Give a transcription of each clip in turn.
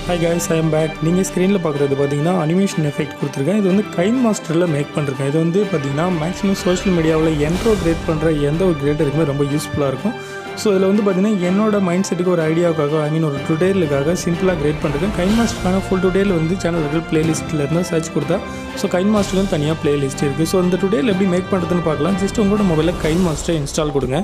Hi guys, I am back. நீங்கள் ஸ்க்ரீனில் பார்க்குறது பார்த்தீங்கன்னா அனிமேஷன் எஃபெக்ட் கொடுத்துருக்கேன். இது வந்து கைன்மாஸ்டரில் மேக் பண்ணிருக்கேன். இது வந்து பார்த்தீங்கன்னா மேக்ஸிமம் சோஷியல் மீடியாவில் என்ட்ரோ கிரியேட் பண்ணுற எந்த ஒரு கிரியேட்டருக்குமே ரொம்ப யூஸ்ஃபுல்லாக இருக்கும். ஸோ இதில் வந்து பார்த்திங்கன்னா என்னோட மைண்ட் செட்டுக்கு ஒரு ஐடியாவுக்காக ஒரு டுடோரியலுக்காக சிம்பிளாக கிரியேட் பண்ணிருக்கேன். கைன்மாஸ்டருக்கான ஃபுல் டுடோரியல் வந்து சேனலுக்கு பிளேலிஸ்ட்டில் இருந்தால் சர்ச் கொடுத்தா ஸோ கைன்மாஸ்டருக்கு தனியாக பிளேலிஸ்ட் இருக்குது. ஸோ இந்த டுடோரியல் எப்படி மேக் பண்ணுறதுன்னு பார்க்கலாம். ஜஸ்ட் உங்களோட மொபைலில் கைன்மாஸ்டரை இன்ஸ்டால் கொடுங்க.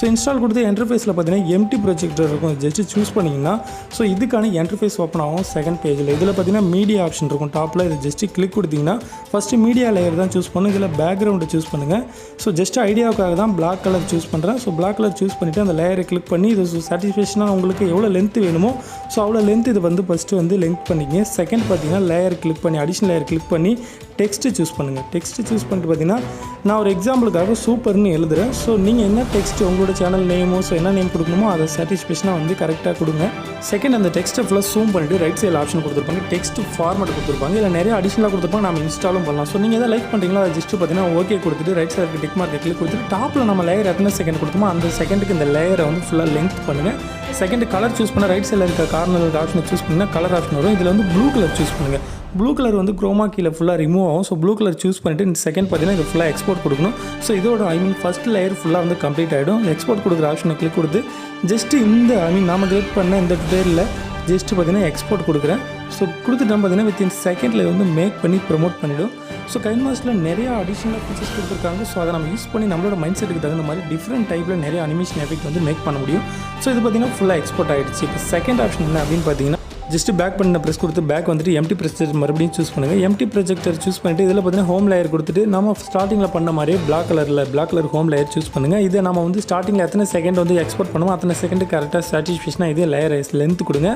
ஸோ இன்ஸ்டால் கொடுத்து இன்டர்ஃபேஸில் பார்த்தீங்கன்னா எம்டி ப்ரொஜெக்டர் இருக்கும். ஜஸ்ட் சூஸ் பண்ணிங்கன்னா ஸோ இதுக்கான இன்டர்ஃபேஸ் ஓப்பன் ஆகும் செகண்ட் பேஜில். இதில் பார்த்தீங்கன்னா மீடியா ஆப்ஷன் இருக்கும் டாப்பில். இது ஜஸ்ட்டு கிளிக் கொடுத்தீங்கன்னா ஃபஸ்ட்டு மீடியா லேயர் தான் சூஸ் பண்ணுங்கள். இதில் பேக்ரவுண்டை சூஸ் பண்ணுங்கள். ஸோ ஜஸ்ட் ஐடியாவுக்காக தான் பிளாக் கலர் சூஸ் பண்ணுறேன். ஸோ பிளாக் கலர் சூஸ் பண்ணிவிட்டு அந்த லேயரை கிளிக் பண்ணி இது சாட்டிஸ்ஃபேக்ஷனாக உங்களுக்கு எவ்வளோ லென்த் வேணுமோ ஸோ அவ்வளோ லென்த் இது வந்து ஃபஸ்ட்டு வந்து லென்த் பண்ணிங்க. செகண்ட் பார்த்தீங்கன்னா லேயர் கிளிக் பண்ணி அடிஷ்னல் லேயர் கிளிக் பண்ணி டெக்ஸ்ட்டு சூஸ் பண்ணுங்கள். டெக்ஸ்ட்டு சூஸ் பண்ணிட்டு பார்த்தீங்கன்னா நான் ஒரு எக்ஸாம்பிளுக்காக சூப்பர்னு எழுதுகிறேன். ஸோ நீங்கள் என்ன டெக்ஸ்ட் உங்களோட சேனல் நேமோ ஸோ என்ன நேம் கொடுக்கணுமோ அதை சாட்டிஸ்ஃபேக்ஷனாக வந்து கரெக்டாக கொடுங்க. செகண்ட் அந்த டெக்ஸ்ட்டை ஃபுல்லாக ஜூம் பண்ணிவிட்டு ரைட் சைடில் ஆப்ஷன் கொடுத்துருப்பாங்க. டெக்ஸ்ட் ஃபார்மேட் கொடுத்துருப்பாங்க. இல்லை நிறைய அடிஷனலாக கொடுத்துருப்பாங்க. நம்ம இன்ஸ்டாலும் பண்ணலாம். ஸோ நீங்கள் எதாவது லைக் பண்ணுறீங்களோ அதை ஜஸ்ட்டு பார்த்தீங்கன்னா ஓகே கொடுத்துட்டு ரைட் சைடுக்கு டிக் மார்க்கெட் கிளிக் கொடுத்துட்டு டாப்பில் நம்ம லேயர் எத்தனை செகண்ட் கொடுத்தோமோ அந்த செகண்டுக்கு இந்த லேயரை வந்து ஃபுல்லாக லென்த் பண்ணுங்கள். செகண்ட் கலர் சூஸ் பண்ண ரைட் சைடில் இருக்க கார்னர் இருக்க ஆப்ஷனை சூஸ் பண்ணிங்கன்னா கலர் ஆப்ஷன் வரும். இதில் வந்து ப்ளூ கலர் சூஸ் பண்ணுங்கள். ப்ளூ கலர் வந்து குரோமா கீழே ஃபுல்லாக ரிமூவ் ஆகும். ஸோ ப்ளூ கலர் சூஸ் பண்ணிவிட்டு இந்த செகண்ட் பார்த்தீங்கன்னா இது ஃபுல்லாக எக்ஸ்போர்ட் கொடுக்கணும். ஸோ இதோட ஃபஸ்ட் லேயர் ஃபுல்லாக வந்து கம்ப்ளீட் ஆகிடும். எக்ஸ்போர்ட் கொடுக்குற ஆப்ஷனை கிளிக் கொடுத்து ஜஸ்ட்டு இந்த நாம் கிரியேட் பண்ண இந்த டுடோரியலில் ஜஸ்ட்டு பார்த்தீங்கன்னா எக்ஸ்போர்ட் கொடுக்குறேன். ஸோ கொடுத்துட்டு பார்த்தீங்கன்னா வித்தின் செகண்டில் வந்து மேக் பண்ணி ப்ரொமோட் பண்ணிவிடும். ஸோ கைன்மாஸ்டரில் நிறையா அடிஷனல் ஃபீச்சர்ஸ் கொடுத்துருக்காங்க. ஸோ அதை நம்ம யூஸ் பண்ணி நம்மளோட மைண்ட் செட்டுக்கு தகுந்த மாதிரி டிஃப்ரெண்ட் டைப்பில் நிறைய அனிமேஷன் எஃபெக்ட் வந்து மேக் பண்ண முடியும். ஸோ இது பார்த்தீங்கன்னா ஃபுல்லாக எக்ஸ்போர்ட் ஆகிடுச்சு. இப்போ செகண்ட் ஆப்ஷன் என்ன அப்படின்னு பார்த்தீங்கன்னா ஜஸ்ட்டு பேக் பண்ண ப்ரெஸ் கொடுத்து பேக் வந்துட்டு எம்டி ப்ரொஜெக்டர் மறுபடியும் சூஸ் பண்ணுங்கள். எம்டி ப்ரொஜெக்டர் சூஸ் பண்ணிட்டு இதில் பார்த்தீங்கன்னா ஹோம் லேயர் கொடுத்துட்டு நம்ம ஸ்டார்டிங்கில் பண்ண மாதிரியே black colour home layer choose பண்ணுங்கள். இதை நம்ம வந்து ஸ்டார்டிங்கில் எத்தனை செகண்ட் வந்து எக்ஸ்போர்ட் பண்ணுவோம் அத்தனை செகண்ட் கரெக்டாக சாட்டிஸ்ஃபேக்ஷனாக இதே லேயர் லென்த் கொடுங்க.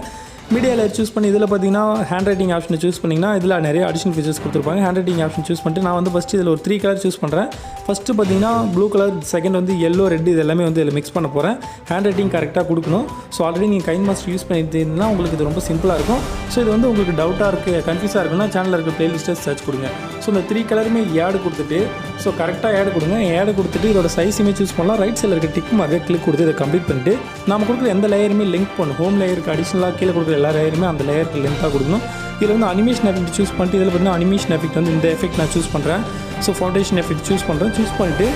மீடியா லேயர் சூஸ் பண்ணி இதில் பார்த்தீங்கன்னா ஹேண்ட் ரைட்டிங் ஆப்ஷனை சூஸ் பண்ணிங்கன்னா இதில் நிறைய அடிஷனல் ஃபீச்சர்ஸ் கொடுத்துருப்பாங்க. ஹேண்ட் ரைட்டிங் ஆப்ஷன் சூஸ் பண்ணிட்டு நான் வந்து ஃபஸ்ட்டு இதில் ஒரு 3 கலர் சூஸ் பண்ணுறேன். ஃபஸ்ட்டு பார்த்தீங்கன்னா ப்ளூ கலர், செகண்ட் வந்து எல்லோ, ரெட் இது எல்லாமே வந்து இதில் மிக்ஸ் பண்ண போகிறேன். ஹேண்ட் ரைட்டிங் கரெக்டாக கொடுக்கணும். ஸோ ஆல்ரெடி நீங்கள் கைன்மாஸ்டர் யூஸ் பண்ணியிருந்தீங்கன்னா உங்களுக்கு இது ரொம்ப சிம்பிளாக இருக்கும். ஸோ இது வந்து உங்களுக்கு டவுட்டாக இருக்குது கன்ஃபியூஸாக இருக்குன்னா சேனலில் இருக்க பிளேலிஸ்ட்டை சர்ச் கொடுங்க. ஸோ இந்த 3 கலருமே ஆட் கொடுத்துட்டு ஸோ கரெக்டாக ஆட் கொடுங்க. ஆட் கொடுத்துட்டு இதோட சைஸுமே சூஸ் பண்ணலாம். ரைட் சைடில் இருக்க டிக் மார்க்கை கிளிக் கொடுத்து இதை கம்ப்ளீட் பண்ணிட்டு நம்ம கொடுக்குற எந்த லேயருமே லிங்க் பண்ணும். ஹோம் லேயருக்கு அடிஷனலாக கீழே கொடுக்குற எல்லா லேயருமே அந்த லேயருக்கு லென்த்தாக கொடுக்கணும். இதில் வந்து அனிமேஷன் எஃபெக்ட் சூஸ் பண்ணிட்டு இதில் பார்த்தீங்கன்னா அனிமேஷன் எஃபெக்ட் வந்து இந்த எஃபெக்ட் நான் சூஸ் பண்ணுறேன். ஸோ ஃபவுண்டேஷன் எஃபெக்ட் சூஸ் பண்ணுறேன். சூஸ் பண்ணிட்டு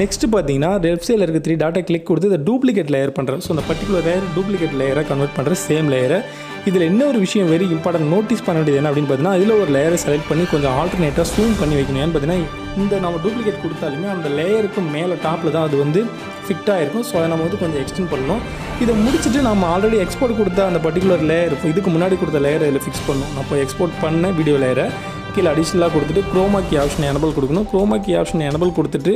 நெக்ஸ்ட் பார்த்தீங்கன்னா லெஃப்ட் சைடில் இருக்க 3 டாட்டா கிளிக் கொடுத்து இதை டூப்ளிகேட் லேயர் பண்ணுறேன். ஸோ அந்த பர்டிகுலர் லேயர் டூப்ளிகேட் லேயராக கன்வெர்ட் பண்ணுறேன் சேம் லேயரை. இதில் என்ன ஒரு விஷயம் வெரி இம்பார்ட்டன்ட் நோட்டீஸ் பண்ண வேண்டியது என்ன அப்படின்னு பார்த்தீங்கன்னா இதில் ஒரு லேயரை செலக்ட் பண்ணி கொஞ்சம் ஆல்டர்னேட்டாக ஜூம் பண்ணி வைக்கணும். ஏன்னு பார்த்தீங்கன்னா இந்த நம்ம டூப்ளிகேட் கொடுத்தாலுமே அந்த லேயருக்கு மேலே டாப்பில் தான் அது வந்து ஃபிட்டாக இருக்கும். ஸோ அதை நம்ம வந்து கொஞ்சம் எக்ஸ்டெண்ட் பண்ணணும். இதை முடிச்சுட்டு நம்ம ஆல்ரெடி எக்ஸ்போர்ட் கொடுத்த அந்த பர்டிகுலர் லேயர் இதுக்கு முன்னாடி கொடுத்த லேயரை இதில் ஃபிக்ஸ் பண்ணணும். அப்போ எக்ஸ்போர்ட் பண்ண வீடியோ லேயரை கீழே அடிஷனலாக கொடுத்துட்டு குரோமா கீ ஆப்ஷன் எனபிள் கொடுக்கணும். குரோமா கீ ஆப்ஷன் எனபிள் கொடுத்துட்டு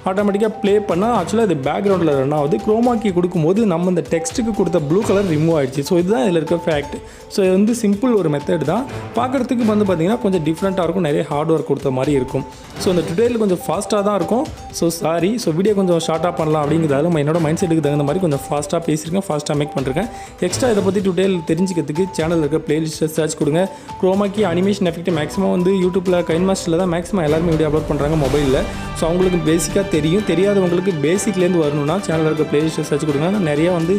ஆட்டோமேட்டிக்காக ப்ளே பண்ணால் ஆக்சுவலாக இது பேக்ரவுண்டில் ரன் ஆகுது. குரோமா கீ கொடுக்கும்போது நம்ம இந்த டெக்ஸ்ட்டுக்கு கொடுத்த ப்ளூ கலர் ரிமூவ் ஆகிடுச்சு. ஸோ இதுதான் இதில் இருக்க ஃபேக்ட். ஸோ இது வந்து சிம்பிள் ஒரு மெத்தட் தான். பார்க்குறதுக்கு வந்து பார்த்திங்கன்னா கொஞ்சம் டிஃப்ரெண்ட்டாக இருக்கும். நிறைய ஹார்ட் ஒர்க் கொடுத்த மாதிரி இருக்கும். ஸோ இந்த டுடோரியல் கொஞ்சம் ஃபாஸ்ட்டாக தான் இருக்கும். So sorry. ஸோ வீடியோ கொஞ்சம் ஷார்ட்டாக பண்ணலாம் அப்படிங்கிறதால நம்ம என்னோட மைண்ட் செட்டுக்கு தகுந்த மாதிரி கொஞ்சம் ஃபாஸ்ட்டாக பேசியிருக்கேன், ஃபாஸ்ட்டாக மேக் பண்ணிருக்கேன். எக்ஸ்ட்ரா இதை பற்றி டுடோரியல் தெரிஞ்சுக்கிறதுக்கு சேனலில் இருக்க பிளேலிஸ்ட்டை சர்ச் கொடுங்க. Chroma key animation effect maximum வந்து யூடியூப்பில் கைன்மாஸ்டரில் தான் மேக்ஸிமம் எல்லாருமே வீடியோ அப்லோட் பண்ணுறாங்க மொபைலில். ஸோ அவங்களுக்கு பேசிக்காக தெரியும். தெரியாதவங்களுக்கு பேசிக்லேருந்து வரணும்னா சேனலில் இருக்க பிளேலிஸ்ட்டை சர்ச் கொடுங்க. நான் நிறையா வந்து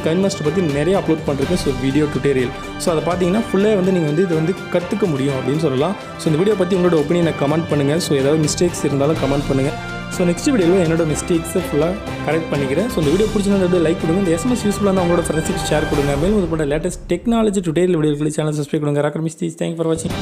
கைன்மாஸ்டர் பற்றி நிறைய அப்லோட் பண்ணுறேன். ஸோ வீடியோ டுடோரியல் ஸோ அதை பார்த்தீங்கன்னா ஃபுல்லாக வந்து நீங்கள் வந்து இதை வந்து கற்றுக்க முடியும் அப்படின்னு சொல்லலாம். ஸோ இந்த வீடியோ பற்றி உங்களோட ஒப்பீனியனை கமெண்ட் பண்ணுங்கள். ஸோ ஏதாவது மிஸ்டேக்ஸ் இருந்தாலும் கமெண்ட் பண்ணுங்கள். ஸோ நெக்ஸ்ட் வீடியோவில் என்னோட மிஸ்டேக்ஸை ஃபுல்லாக கரெக்ட் பண்ணிக்கிறேன். ஸோ இந்த வீடியோ பிடிச்சிருந்தது லைக் கொடுங்க. இந்த எஸ்எம்எஸ் யூஸ்ஃபுல்லாக இருந்தால் உங்களோட ஃப்ரெண்ட்ஸுக்கு ஷேர் கொடுங்க. மேலும் இது போன்ற லேட்டஸ்ட் டெக்னாலஜி டுடோரியல் வீடியோக்களை சேனல் சப்ஸ்கிரைப் பண்ணுங்கள். Rocker mistakes. தேங்க் ஃபார் வாட்சிங்.